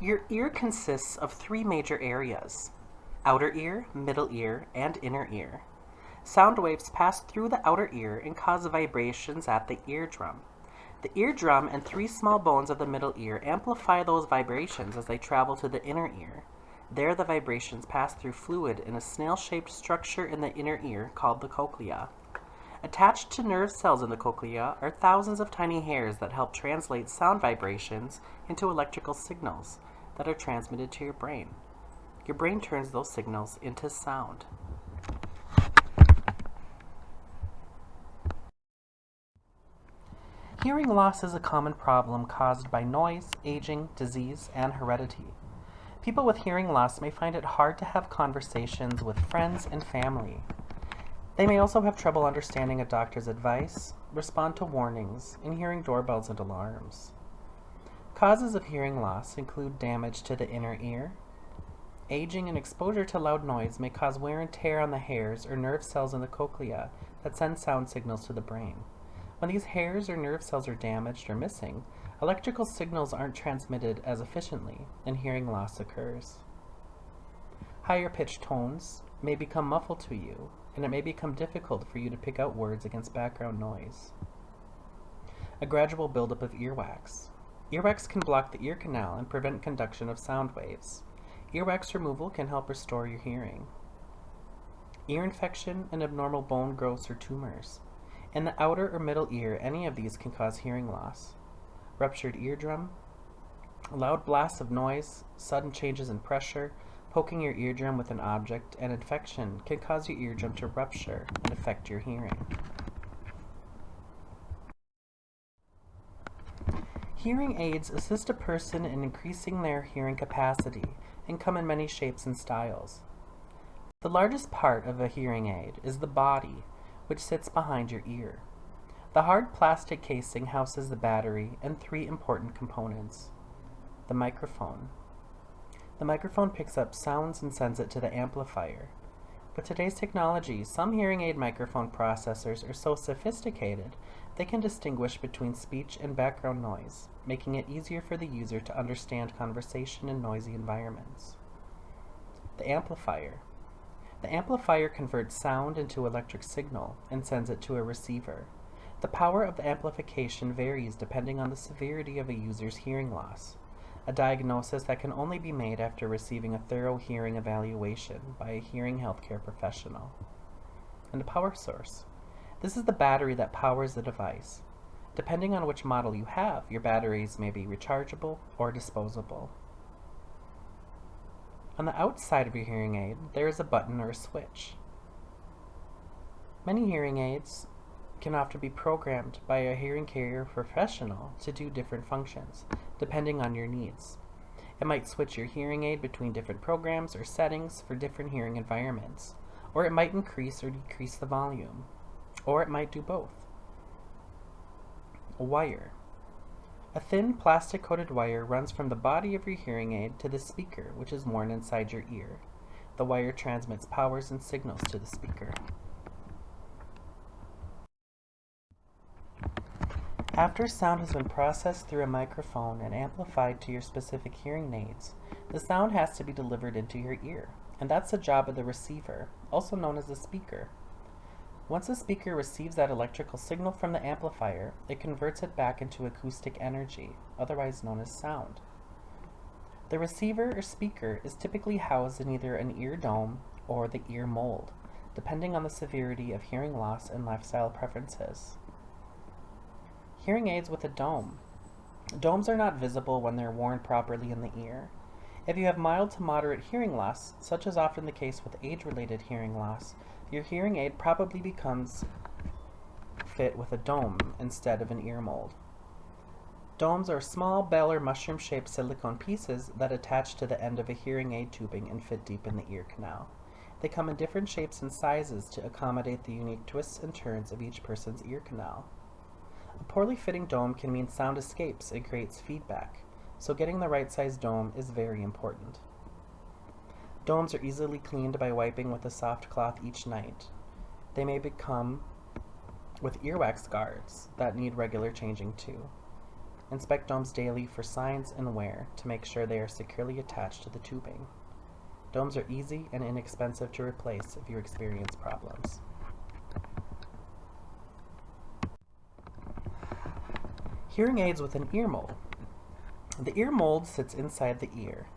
Your ear consists of three major areas: outer ear, middle ear, and inner ear. Sound waves pass through the outer ear and cause vibrations at the eardrum. The eardrum and three small bones of the middle ear amplify those vibrations as they travel to the inner ear. There, the vibrations pass through fluid in a snail-shaped structure in the inner ear called the cochlea. Attached to nerve cells in the cochlea are thousands of tiny hairs that help translate sound vibrations into electrical signals that are transmitted to your brain. Your brain turns those signals into sound. Hearing loss is a common problem caused by noise, aging, disease, and heredity. People with hearing loss may find it hard to have conversations with friends and family. They may also have trouble understanding a doctor's advice, respond to warnings, and hearing doorbells and alarms. Causes of hearing loss include damage to the inner ear. Aging and exposure to loud noise may cause wear and tear on the hairs or nerve cells in the cochlea that send sound signals to the brain. When these hairs or nerve cells are damaged or missing, electrical signals aren't transmitted as efficiently, and hearing loss occurs. Higher pitched tones may become muffled to you, and it may become difficult for you to pick out words against background noise. A gradual buildup of earwax. Earwax can block the ear canal and prevent conduction of sound waves. Earwax removal can help restore your hearing. Ear infection and abnormal bone growths or tumors. In the outer or middle ear, any of these can cause hearing loss. Ruptured eardrum, loud blasts of noise, sudden changes in pressure, poking your eardrum with an object, and infection can cause your eardrum to rupture and affect your hearing. Hearing aids assist a person in increasing their hearing capacity and come in many shapes and styles. The largest part of a hearing aid is the body, which sits behind your ear. The hard plastic casing houses the battery and three important components. The microphone. The microphone picks up sounds and sends it to the amplifier. With today's technology, some hearing aid microphone processors are so sophisticated they can distinguish between speech and background noise, making it easier for the user to understand conversation in noisy environments. The amplifier. The amplifier converts sound into electric signal and sends it to a receiver. The power of the amplification varies depending on the severity of a user's hearing loss, a diagnosis that can only be made after receiving a thorough hearing evaluation by a hearing healthcare professional. And the power source. This is the battery that powers the device. Depending on which model you have, your batteries may be rechargeable or disposable. On the outside of your hearing aid, there is a button or a switch. Many hearing aids can often be programmed by a hearing care professional to do different functions, depending on your needs. It might switch your hearing aid between different programs or settings for different hearing environments, or it might increase or decrease the volume, or it might do both. A wire. A thin plastic-coated wire runs from the body of your hearing aid to the speaker, which is worn inside your ear. The wire transmits powers and signals to the speaker. After sound has been processed through a microphone and amplified to your specific hearing needs, the sound has to be delivered into your ear, and that's the job of the receiver, also known as the speaker. Once the speaker receives that electrical signal from the amplifier, it converts it back into acoustic energy, otherwise known as sound. The receiver or speaker is typically housed in either an ear dome or the ear mold, depending on the severity of hearing loss and lifestyle preferences. Hearing aids with a dome. Domes are not visible when they're worn properly in the ear. If you have mild to moderate hearing loss, such as often the case with age-related hearing loss, your hearing aid probably becomes fit with a dome instead of an ear mold. Domes are small bell or mushroom-shaped silicone pieces that attach to the end of a hearing aid tubing and fit deep in the ear canal. They come in different shapes and sizes to accommodate the unique twists and turns of each person's ear canal. A poorly fitting dome can mean sound escapes and creates feedback, so getting the right size dome is very important. Domes are easily cleaned by wiping with a soft cloth each night. They may become with earwax guards that need regular changing too. Inspect domes daily for signs and wear to make sure they are securely attached to the tubing. Domes are easy and inexpensive to replace if you experience problems. Hearing aids with an ear mold. The ear mold sits inside the ear.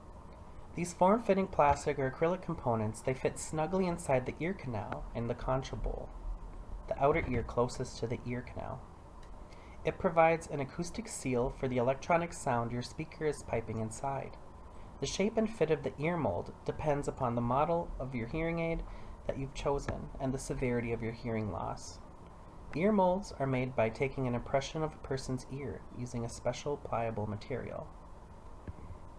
These form-fitting plastic or acrylic components, they fit snugly inside the ear canal and the concha bowl, the outer ear closest to the ear canal. It provides an acoustic seal for the electronic sound your speaker is piping inside. The shape and fit of the ear mold depends upon the model of your hearing aid that you've chosen and the severity of your hearing loss. Ear molds are made by taking an impression of a person's ear using a special pliable material.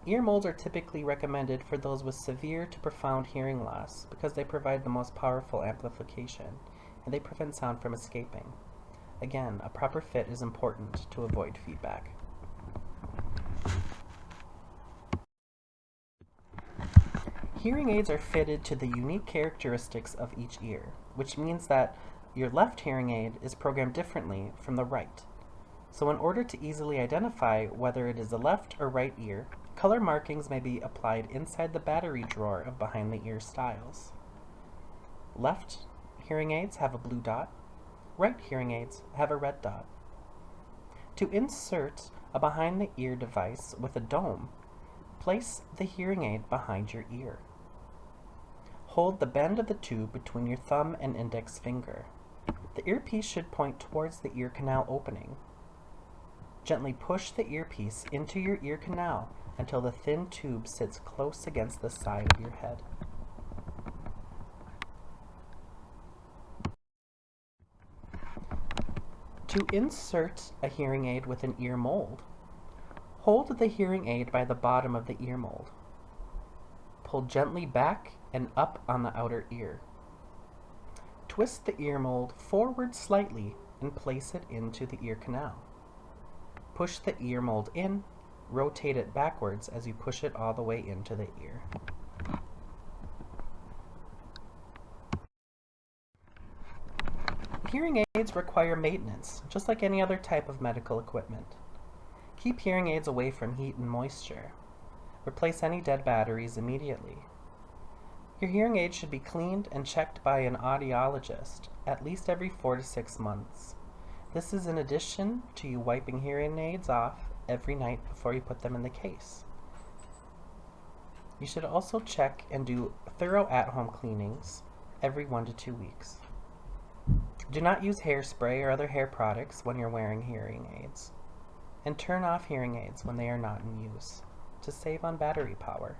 Ear molds are typically recommended for those with severe to profound hearing loss because they provide the most powerful amplification and they prevent sound from escaping. Again, a proper fit is important to avoid feedback. Hearing aids are fitted to the unique characteristics of each ear, which means that your left hearing aid is programmed differently from the right. So in order to easily identify whether it is the left or right ear, color markings may be applied inside the battery drawer of behind the ear styles. Left hearing aids have a blue dot. Right hearing aids have a red dot. To insert a behind the ear device with a dome, place the hearing aid behind your ear. Hold the bend of the tube between your thumb and index finger. The earpiece should point towards the ear canal opening. Gently push the earpiece into your ear canal until the thin tube sits close against the side of your head. To insert a hearing aid with an ear mold, hold the hearing aid by the bottom of the ear mold. Pull gently back and up on the outer ear. Twist the ear mold forward slightly and place it into the ear canal. Push the ear mold in, rotate it backwards as you push it all the way into the ear. Hearing aids require maintenance, just like any other type of medical equipment. Keep hearing aids away from heat and moisture. Replace any dead batteries immediately. Your hearing aid should be cleaned and checked by an audiologist at least every 4 to 6 months. This is in addition to you wiping hearing aids off every night before you put them in the case. You should also check and do thorough at-home cleanings every 1 to 2 weeks. Do not use hairspray or other hair products when you're wearing hearing aids. And turn off hearing aids when they are not in use to save on battery power.